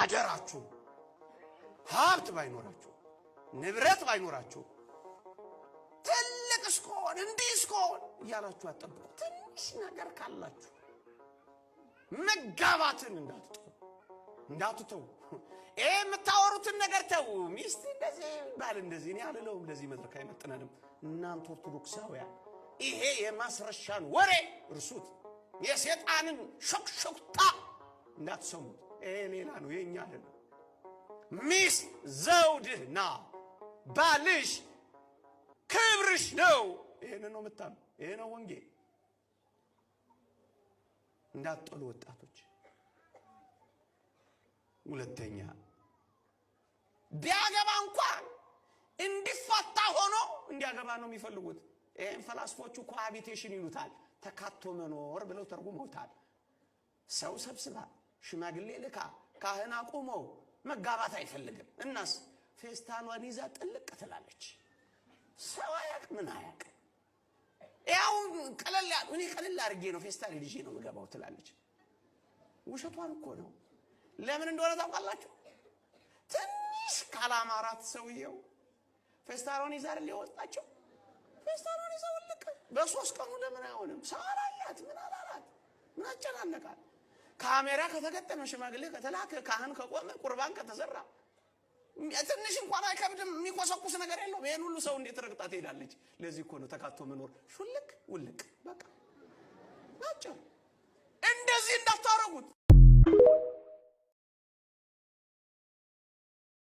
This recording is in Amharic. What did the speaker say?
አደራችሁ ሀብት ባይኖራችሁ ንብረት ባይኖራችሁ ትልቅ እስኮን እንዲህ እስኮን እያላችሁ አጠብቁ። ትንሽ ነገር ካላችሁ መጋባትን እንዳትተው። የምታወሩትን ነገር ተው። ሚስት እንደዚህ ባል እንደዚህ እኔ አልለውም። ለዚህ መድረክ አይመጥነንም። እናንተ ኦርቶዶክሳውያን ይሄ የማስረሻን ወሬ እርሱት። የሰይጣንን ሾክሾክታ እንዳትሰሙት። ይሄ ሌላ ነው፣ የኛ አይደለም። ሚስት ዘውድና ባልሽ ክብርሽ ነው። ይሄን ነው መጣም፣ ይሄ ነው ወንጌል። እንዳትጠሉ ወጣቶች። ሁለተኛ ቢያገባ እንኳን እንዲፈታ ሆኖ እንዲያገባ ነው የሚፈልጉት። ይሄን ፈላስፎቹ ኮሃቢቴሽን ይሉታል። ተካቶ መኖር ብለው ተርጉመውታል። ሰው ሰብስባ ሽማግሌ ልካ ካህን አቁመው መጋባት አይፈልግም። እናስ ፌስታሏን ይዛ ጥልቅ ትላለች። ሰው አያቅ ምን አያቅ። ያው ቀለል እኔ ቀለል አድርጌ ነው ፌስታል ልጅ ነው መገባው ትላለች። ውሸቷን እኮ ነው። ለምን እንደሆነ ታውቃላችሁ? ትንሽ ካላማራት ሰውየው ፌስታሏን ይዛ አይደል የወጣችው። ፌስታሏን ይዛ ወልቀ በሶስት ቀኑ ለምን አይሆንም? ሰዋራላት ምን አላላት? ምን አጨናነቃል? ካሜራ ከተገጠመ ሽማግሌ ከተላከ ካህን ከቆመ ቁርባን ከተዘራ ትንሽ እንኳን አይከብድም። የሚቆሰቁስ ነገር የለውም። ይሄን ሁሉ ሰው እንዴት ረግጣ ትሄዳለች? ለዚህ እኮ ነው ተካቶ መኖር ሹልክ ውልቅ በቃ ናቸው። እንደዚህ እንዳታረጉት።